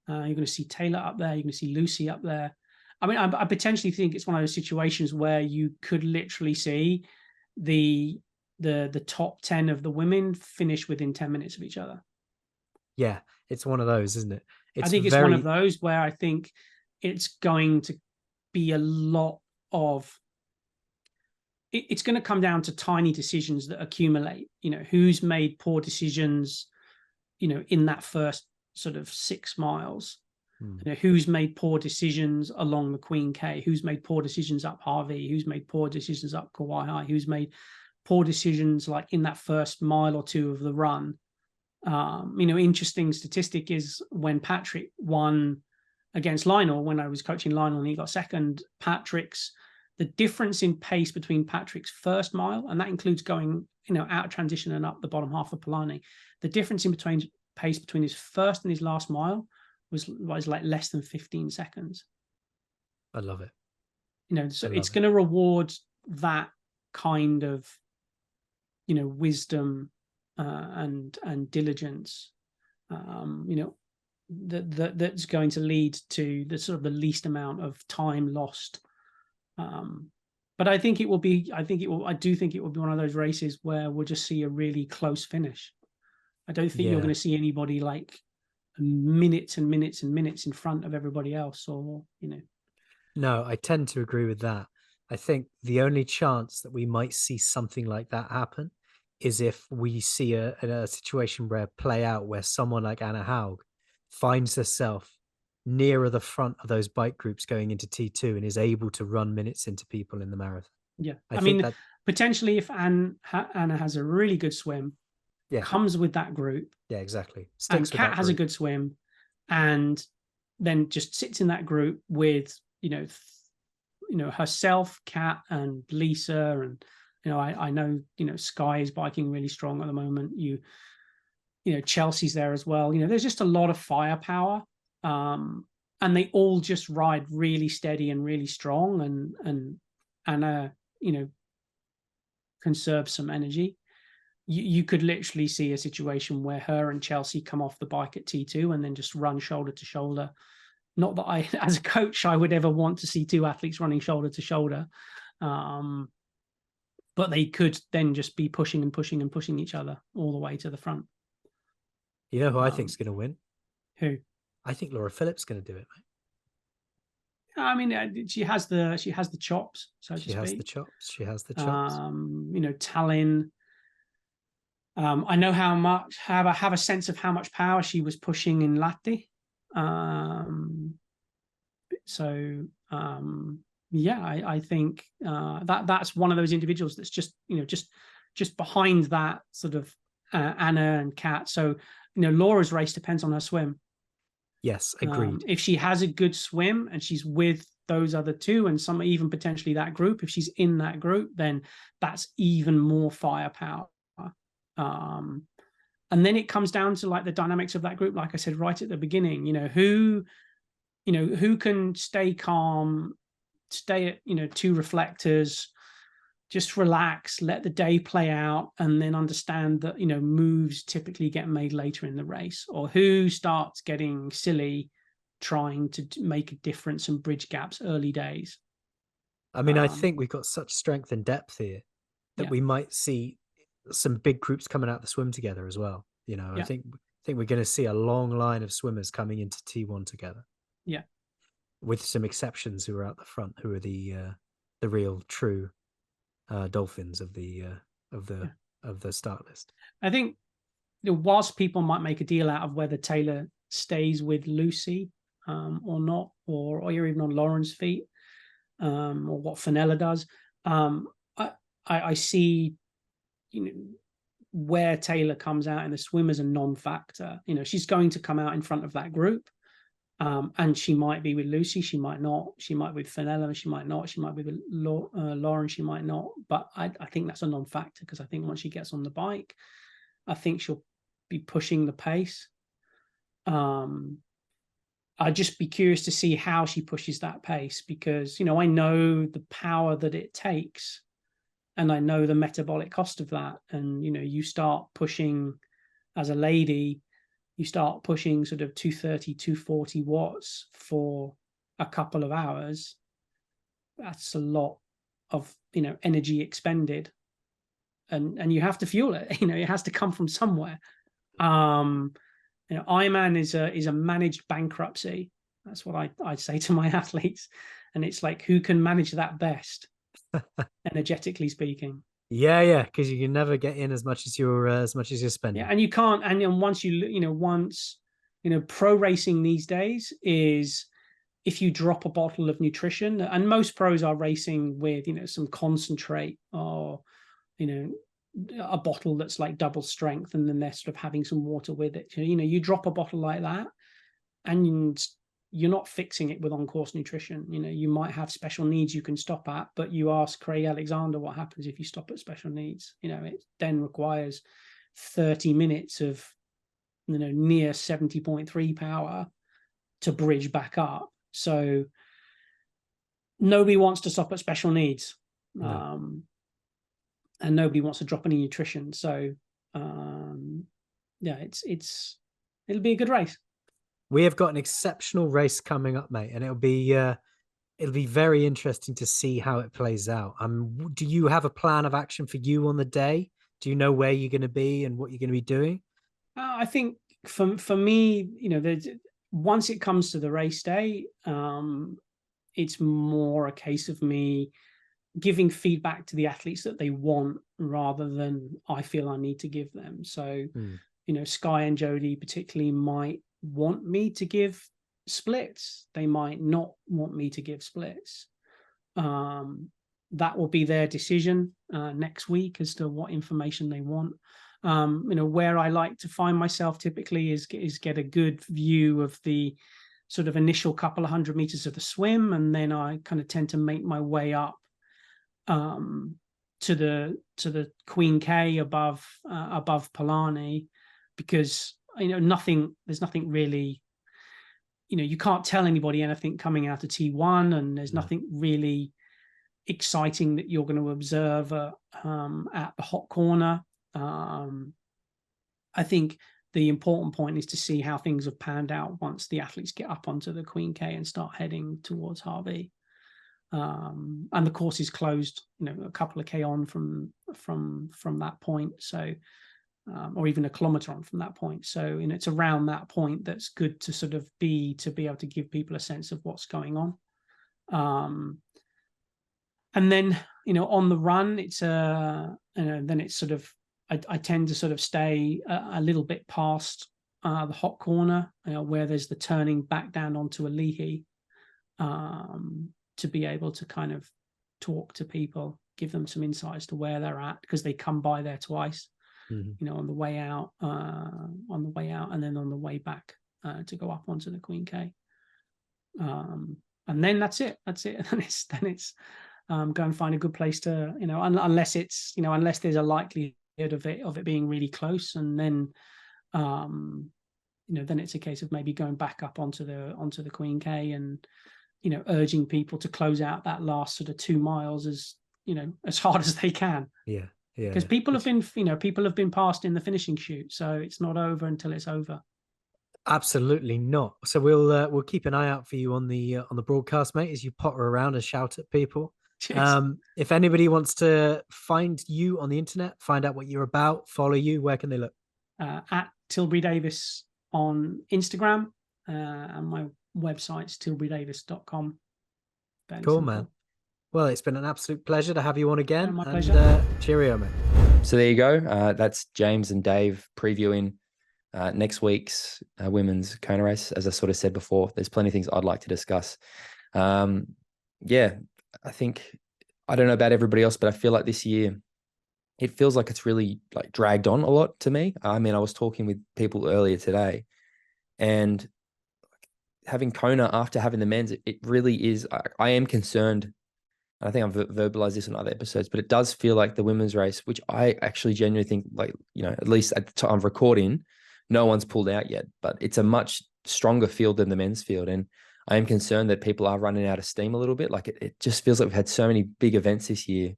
You're going to see Taylor up there. You're going to see Lucy up there. I mean, I potentially think it's one of those situations where you could literally see the top 10 of the women finish within 10 minutes of each other. Yeah, it's one of those, isn't it? I think it's one of those where I think it's going to be a lot of, it's going to come down to tiny decisions that accumulate, who's made poor decisions, in that first sort of 6 miles, who's made poor decisions along the Queen K, who's made poor decisions up Harvey, who's made poor decisions up Kauai High, who's made poor decisions like in that first mile or two of the run. Interesting statistic is when Patrick won against Lionel, when I was coaching Lionel and he got second, the difference in pace between Patrick's first mile, and that includes going, out of transition and up the bottom half of Palani, the difference in between pace between his first and his last mile was like less than 15 seconds. I love it. So it's going to reward that kind of, wisdom and diligence, that's going to lead to the sort of the least amount of time lost. But I do think it will be one of those races where we'll just see a really close finish. I don't think you're going to see anybody like minutes and minutes and minutes in front of everybody else, No, I tend to agree with that. I think the only chance that we might see something like that happen is if we see a situation play out where someone like Anna Haug finds herself nearer the front of those bike groups going into T2 and is able to run minutes into people in the marathon. Yeah. I mean, potentially if Anna has a really good swim, comes with that group. Yeah, exactly. And Kat has a good swim and then just sits in that group with, herself, Kat and Lisa. And, I know, Sky is biking really strong at the moment. Chelsea's there as well. There's just a lot of firepower. And they all just ride really steady and really strong and Anna, conserve some energy. You could literally see a situation where her and Chelsea come off the bike at T2 and then just run shoulder to shoulder. Not that I, as a coach, I would ever want to see two athletes running shoulder to shoulder. But they could then just be pushing and pushing and pushing each other all the way to the front. You know who I think is going to win? Who? I think Laura Phillips is going to do it, mate. I mean, she has the chops, so to speak. She has the chops. Tallinn. I know how much. Have a sense of how much power she was pushing in Lahti. I think that's one of those individuals that's just behind that sort of Anna and Kat. So Laura's race depends on her swim. Yes, agreed. If she has a good swim and she's with those other two and some even potentially that group, if she's in that group, then that's even more firepower. And then it comes down to like the dynamics of that group. Like I said right at the beginning, who can stay calm, stay at 2 reflectors, just relax, let the day play out, and then understand that moves typically get made later in the race, or who starts getting silly trying to make a difference and bridge gaps early days. I mean, I think we've got such strength and depth here that we might see some big groups coming out the swim together as well. I think we're going to see a long line of swimmers coming into T1 together. Yeah, with some exceptions who are out the front, who are the real true dolphins of the start list. I think whilst people might make a deal out of whether Taylor stays with Lucy or not, or you're even on Lauren's feet, or what Fenella does, I see where Taylor comes out in the swim as a non-factor. She's going to come out in front of that group. And she might be with Lucy, she might not. She might be with Fenella, she might not. She might be with Lauren, she might not. But I think that's a non-factor, because I think once she gets on the bike, I think she'll be pushing the pace. I'd just be curious to see how she pushes that pace, because, I know the power that it takes and I know the metabolic cost of that. And, you start pushing as a lady, you start pushing sort of 230, 240 watts for a couple of hours, that's a lot of, energy expended, and you have to fuel it. It has to come from somewhere. Ironman is a managed bankruptcy. That's what I say to my athletes, and it's like, who can manage that best, energetically speaking. Yeah, because you can never get in as much as you're spending. Yeah, and you can't. And once pro racing these days is, if you drop a bottle of nutrition, and most pros are racing with some concentrate, or a bottle that's like double strength, and then they're sort of having some water with it. You drop a bottle like that, and you're not fixing it with on-course nutrition. You might have special needs you can stop at, but you ask Craig Alexander what happens if you stop at special needs. It then requires 30 minutes of near 70.3 power to bridge back up. So nobody wants to stop at special needs. No. And nobody wants to drop any nutrition. So it'll be a good race. We have got an exceptional race coming up, mate, and it'll be very interesting to see how it plays out. Do you have a plan of action for you on the day? Do you know where you're going to be and what you're going to be doing? I think for me, once it comes to the race day, it's more a case of me giving feedback to the athletes that they want, rather than I feel I need to give them. So, Sky and Jody particularly might want me to give splits. They might not want me to give splits. That will be their decision next week as to what information they want. Where I like to find myself typically is get a good view of the sort of initial couple of 100 meters of the swim, and then I kind of tend to make my way up to the Queen K above Palani, because there's nothing really, you can't tell anybody anything coming out of T1, and there's nothing really exciting that you're going to observe at the hot corner. I think the important point is to see how things have panned out once the athletes get up onto the Queen K and start heading towards Harvey. And the course is closed, a couple of K on from that point. So, or even a kilometer on from that point. So, it's around that point that's good to be able to give people a sense of what's going on. And then, on the run, it's then it's sort of, I tend to sort of stay a little bit past the hot corner, where there's the turning back down onto a Leahy, to be able to kind of talk to people, give them some insights to where they're at, because they come by there twice, on the way out, and then on the way back to go up onto the Queen K. And then that's it. And then it's go and find a good place to, unless it's, unless there's a likelihood of it being really close, and then then it's a case of maybe going back up onto the Queen K, and urging people to close out that last sort of 2 miles as hard as they can. Yeah. Because people have been passed in the finishing chute, so it's not over until it's over. Absolutely not. So we'll keep an eye out for you on the broadcast, mate, as you potter around and shout at people. If anybody wants to find you on the internet, find out what you're about, follow you, where can they look? At Tilbury-Davis on Instagram, and my website's tilburydavis.com. Cool, man. Well, it's been an absolute pleasure to have you on again. My pleasure. Cheerio, mate. So there you go. That's James and Dave previewing next week's women's Kona race. As I sort of said before, there's plenty of things I'd like to discuss. I think, I don't know about everybody else, but I feel like this year, it feels like it's really like dragged on a lot to me. I mean, I was talking with people earlier today, and having Kona after having the men's, it really is, I am concerned. I think I've verbalized this in other episodes, but it does feel like the women's race, which I actually genuinely think, like, at least at the time of recording, no one's pulled out yet, but it's a much stronger field than the men's field. And I am concerned that people are running out of steam a little bit. Like it just feels like we've had so many big events this year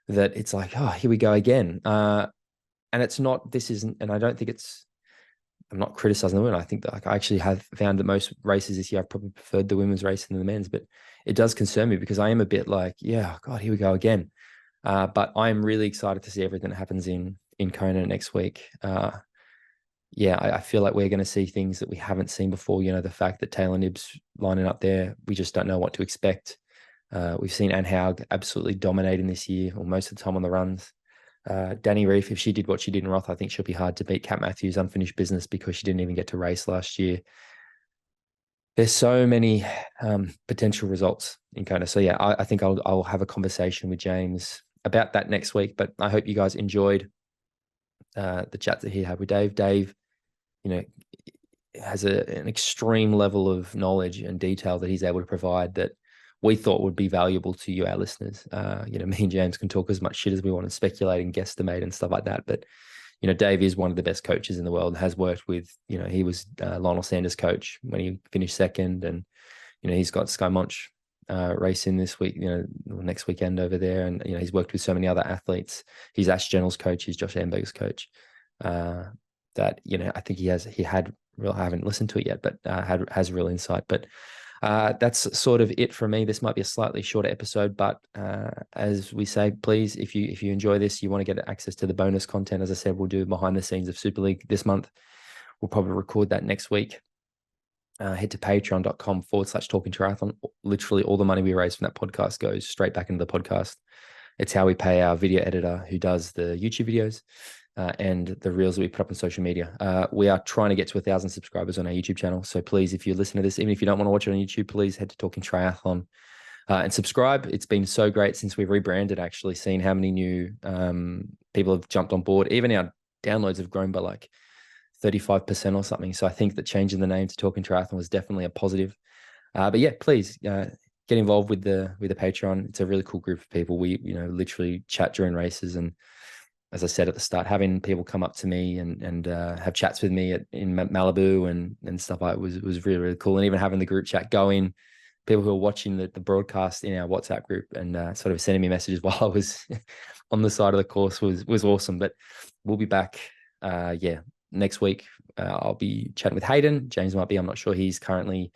that it's like, oh, here we go again. And it's not, this isn't, and I don't think it's I'm not criticizing the women. I think that like I actually have found that most races this year, I've probably preferred the women's race than the men's, but it does concern me because I am a bit like, yeah, God, here we go again. But I'm really excited to see everything that happens in Kona next week. Yeah, I feel like we're going to see things that we haven't seen before. You know, the fact that Taylor Knibb's lining up there, we just don't know what to expect. We've seen Anne Haug absolutely dominating this year, or most of the time on the runs. Dani Ryf, if she did what she did in Roth, I think she'll be hard to beat. Kat Matthews, unfinished business because she didn't even get to race last year. There's so many potential results in Kona. So yeah, I think I'll have a conversation with James about that next week. But I hope you guys enjoyed the chat that he had with Dave. Dave, you know, has an extreme level of knowledge and detail that he's able to provide that we thought would be valuable to you, our listeners. You know, me and James can talk as much shit as we want and speculate and guesstimate and stuff like that. But, you know, Dave is one of the best coaches in the world and has worked with, you know, he was Lionel Sanders' coach when he finished second. And, you know, he's got Sky Monch racing this week, you know, next weekend over there. And, you know, he's worked with so many other athletes. He's Ash General's coach. He's Josh Amberg's coach. That, you know, I think he had real, I haven't listened to it yet, but has real insight. But that's sort of it for me. This might be a slightly shorter episode, but as we say, please, if you enjoy this, you want to get access to the bonus content. As I said, we'll do behind the scenes of Super League this month. We'll probably record that next week. Head to patreon.com/talking triathlon. Literally all the money we raise from that podcast goes straight back into the podcast. It's how we pay our video editor who does the YouTube videos. And the reels that we put up on social media. We are trying to get to 1,000 subscribers on our YouTube channel. So please, if you listen to this, even if you don't want to watch it on YouTube, please head to Talking Triathlon and subscribe. It's been so great since we've rebranded, actually, seeing how many new people have jumped on board. Even our downloads have grown by like 35% or something. So I think that changing the name to Talking Triathlon was definitely a positive. But yeah, please get involved with the Patreon. It's a really cool group of people. We, you know, literally chat during races, and as I said at the start, having people come up to me and have chats with me in Malibu and stuff like it was really, really cool. And even having the group chat going, people who are watching the broadcast in our WhatsApp group and sort of sending me messages while I was on the side of the course was awesome. But we'll be back, next week. I'll be chatting with Hayden. James might be, I'm not sure. He's currently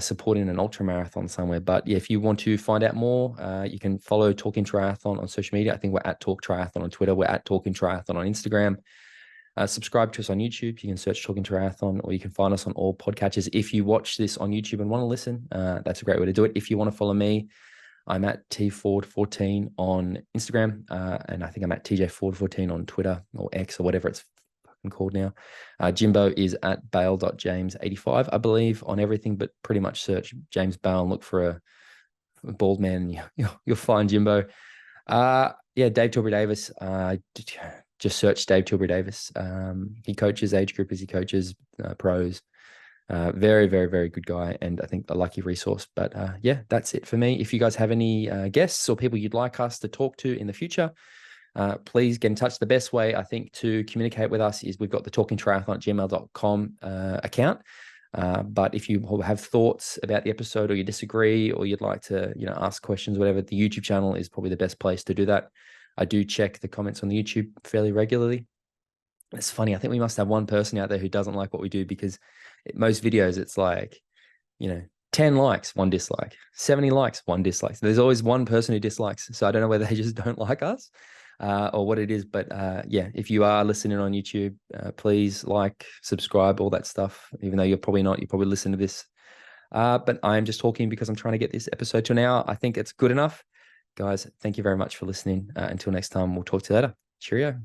supporting an ultra marathon somewhere. But yeah, if you want to find out more, you can follow Talking Triathlon on social media. I think we're at Talk Triathlon on Twitter. We're at Talking Triathlon on Instagram. Subscribe to us on YouTube. You can search Talking Triathlon, or you can find us on all podcatchers. If you watch this on YouTube and want to listen, that's a great way to do it. If you want to follow me, I'm at tford14 on Instagram, and I think I'm at tjford14 on Twitter or X or whatever it's called now. Jimbo is at bale.james85, I believe, on everything, but pretty much search James Bale and look for a bald man and you'll find Jimbo. Yeah, Dave Tilbury-Davis. Just search Dave Tilbury-Davis. He coaches age group as he coaches pros. Very, very, very good guy, and I think a lucky resource. But yeah, that's it for me. If you guys have any guests or people you'd like us to talk to in the future, please get in touch. The best way, I think, to communicate with us is we've got the talkingtriathlon@gmail.com account. But if you have thoughts about the episode, or you disagree, or you'd like to, you know, ask questions, whatever, the YouTube channel is probably the best place to do that. I do check the comments on the YouTube fairly regularly. It's funny. I think we must have one person out there who doesn't like what we do, because most videos, it's like, you know, 10 likes, 1 dislike, 70 likes, 1 dislike. So there's always one person who dislikes. So I don't know whether they just don't like us or what it is. But yeah, if you are listening on YouTube, please like, subscribe, all that stuff, even though you're probably not, you probably listen to this. But I'm just talking because I'm trying to get this episode to an hour. I think it's good enough. Guys, thank you very much for listening. Until next time, we'll talk to you later. Cheerio.